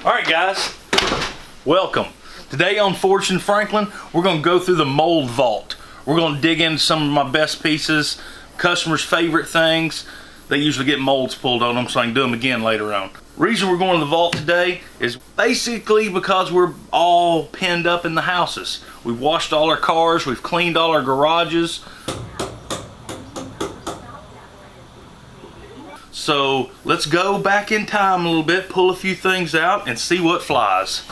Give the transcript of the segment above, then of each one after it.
Alright guys, welcome. Today on Fortune Franklin, we're going to go through the mold vault. We're going to dig into some of my best pieces, customers' favorite things. They usually get molds pulled on them, so I can do them again later on. Reason we're going to the vault today is basically because we're all pinned up in the houses. We've washed all our cars, we've cleaned all our garages. So let's go back in time a little bit, pull a few things out, and see what flies.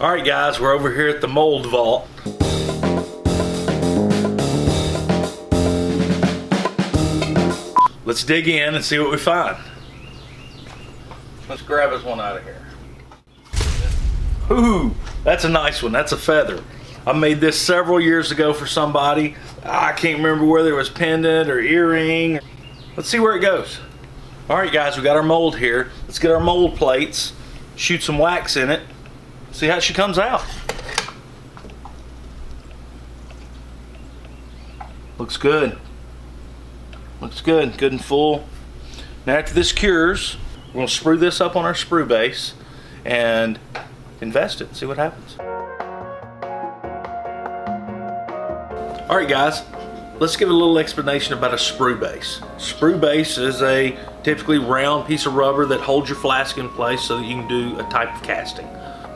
Alright guys, we're over here at the mold vault. Let's dig in and see what we find. Let's grab us one out of here. Ooh, that's a nice one. That's a feather. I made this several years ago for somebody. I can't remember whether it was pendant or earring. Let's see where it goes. Alright guys, we got our mold here. Let's get our mold plates, shoot some wax in it, see how she comes out. Looks good. Looks good, good and full. Now after this cures, we're going to sprue this up on our sprue base and invest it, see what happens. Alright guys, let's give a little explanation about a sprue base. Sprue base is a typically round piece of rubber that holds your flask in place so that you can do a type of casting.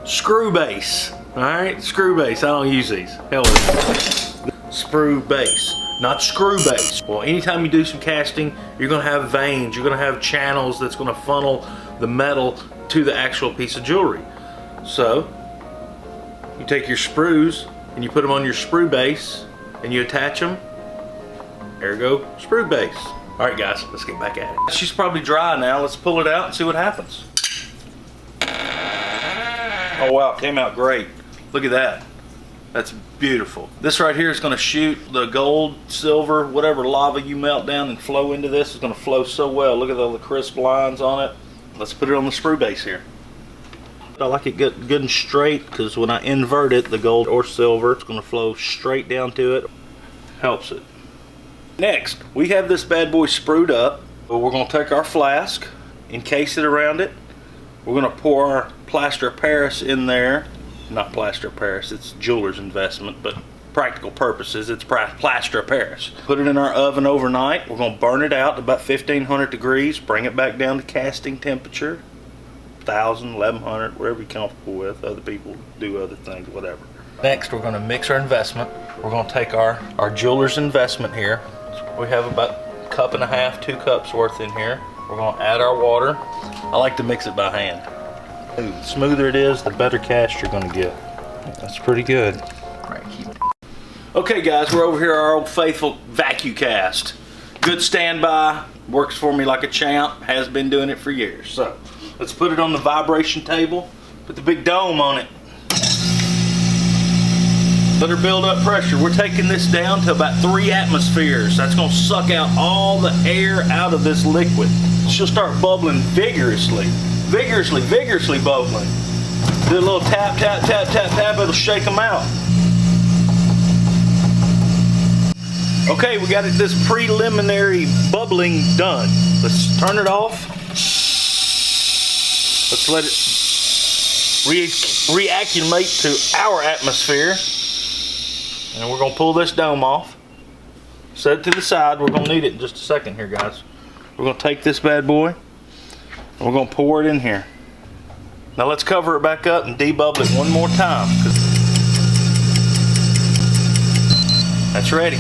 Screw base, alright? Screw base, I don't use these. Hell with it. Sprue base, not screw base. Well, anytime you do some casting, you're going to have veins, you're going to have channels that's going to funnel the metal to the actual piece of jewelry. So, you take your sprues and you put them on your sprue base and you attach them, ergo sprue base. Alright guys, let's get back at it. She's probably dry now, let's pull it out and see what happens. Oh wow, it came out great. Look at that. That's beautiful. This right here is going to shoot the gold, silver, whatever lava you melt down and flow into this is going to flow so well. Look at all the crisp lines on it. Let's put it on the sprue base here. I like it good and straight because when I invert it, the gold or silver, it's going to flow straight down to it. Helps it. Next, we have this bad boy sprued up. We're going to take our flask, encase it around it. We're going to pour our plaster of Paris in there. Not plaster of Paris, it's jeweler's investment, but practical purposes, it's plaster of Paris. Put it in our oven overnight. We're going to burn it out to about 1500 degrees, bring it back down to casting temperature. 1,000, 1,100, wherever you're comfortable with. Other people do other things, whatever. Next, we're going to mix our investment. We're going to take our jeweler's investment here. We have about a cup and a half, 2 cups worth in here. We're going to add our water. I like to mix it by hand. The smoother it is, the better cast you're going to get. That's pretty good. Okay guys, we're over here at our old faithful vacuum cast. Good standby, works for me like a champ, has been doing it for years. So, let's put it on the vibration table, put the big dome on it. Let her build up pressure. We're taking this down to about 3 atmospheres. That's going to suck out all the air out of this liquid. She'll start bubbling vigorously. Vigorously bubbling. Do a little tap, tap, tap, tap, tap, it'll shake them out. Okay, we got this preliminary bubbling done. Let's turn it off. Let's let it reacclimate to our atmosphere. And we're going to pull this dome off. Set it to the side. We're going to need it in just a second here, guys. We're going to take this bad boy and we're going to pour it in here. Now let's cover it back up and debubble it one more time. That's ready.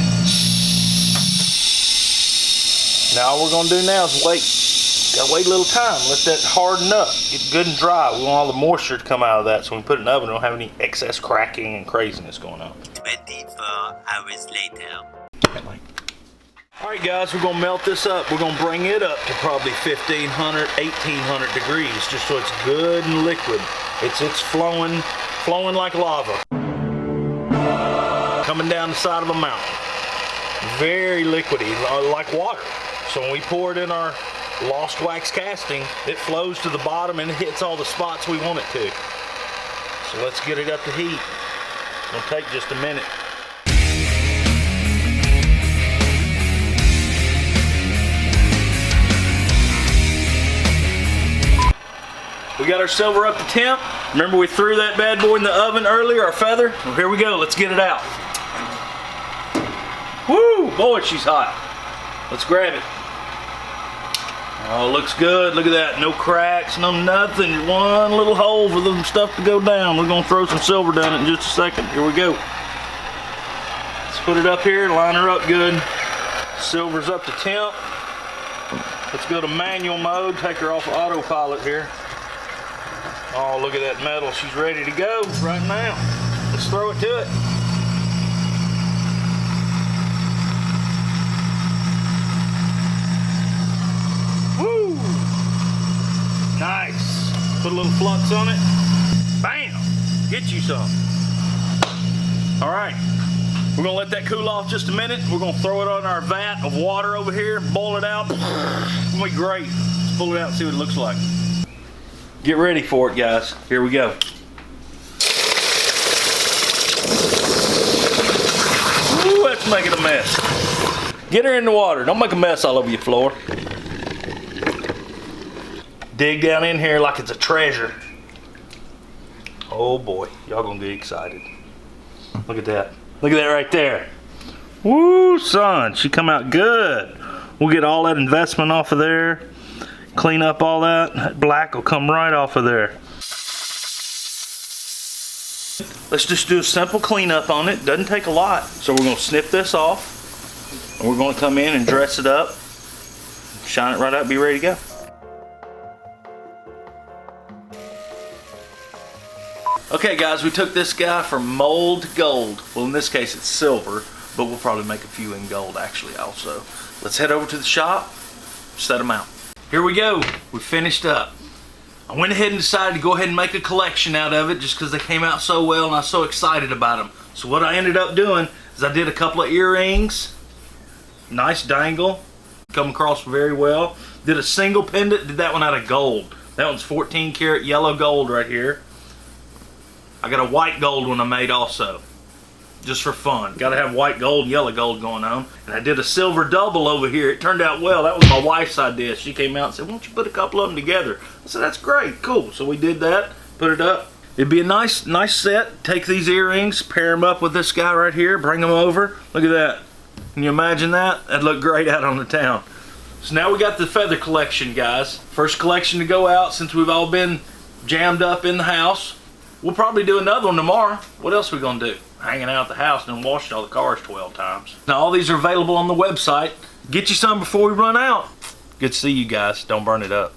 Now all we're going to do now is wait. Gotta wait a little time, let that harden up, get good and dry. We want all the moisture to come out of that, so when we put it in the oven, we don't have any excess cracking and craziness going on. 24 hours later. Alright guys, we're gonna melt this up. We're gonna bring it up to probably 1500, 1800 degrees, just so it's good and liquid. It's flowing like lava. Coming down the side of a mountain. Very liquidy, like water. So when we pour it in our lost wax casting, it flows to the bottom and it hits all the spots we want it to. So let's get it up to heat. It's gonna take just a minute. We got our silver up to temp. Remember we threw that bad boy in the oven earlier, our feather? Well, here we go, let's get it out. Woo, boy, she's hot. Let's grab it. Oh, looks good. Look at that. No cracks, no nothing. One little hole for the stuff to go down. We're gonna throw some silver down it in just a second. Here we go. Let's put it up here, line her up good. Silver's up to temp. Let's go to manual mode, take her off of autopilot here. Oh, look at that metal. She's ready to go right now. Let's throw it to it. Woo! Nice. Put a little flux on it. Bam! Get you some. All right. We're gonna let that cool off just a minute. We're gonna throw it on our vat of water over here, boil it out. It's gonna be great. Let's pull it out and see what it looks like. Get ready for it, guys. Here we go. Ooh, that's making a mess. Get her in the water. Don't make a mess all over your floor. Dig down in here like it's a treasure. Oh boy, y'all gonna get excited. Look at that. Look at that right there. Woo, son, she come out good. We'll get all that investment off of there. Clean up all that. That black will come right off of there. Let's just do a simple cleanup on it. Doesn't take a lot. So we're gonna snip this off. And we're gonna come in and dress it up. Shine it right up, be ready to go. Okay guys, we took this guy from mold to gold. Well, in this case it's silver, but we'll probably make a few in gold actually also. Let's head over to the shop, set them out. Here we go, we finished up. I went ahead and decided to go ahead and make a collection out of it just because they came out so well and I was so excited about them. So what I ended up doing is I did a couple of earrings, nice dangle, come across very well. Did a single pendant, did that one out of gold. That one's 14 karat yellow gold right here. I got a white gold one I made also, just for fun. Got to have white gold and yellow gold going on. And I did a silver double over here. It turned out well. That was my wife's idea. She came out and said, why don't you put a couple of them together? I said, that's great, cool. So we did that, put it up. It'd be a nice set. Take these earrings, pair them up with this guy right here, bring them over. Look at that. Can you imagine that? That'd look great out on the town. So now we got the feather collection, guys. First collection to go out since we've all been jammed up in the house. We'll probably do another one tomorrow. What else are we gonna do? Hanging out at the house and then washing all the cars 12 times. Now all these are available on the website. Get you some before we run out. Good to see you guys. Don't burn it up.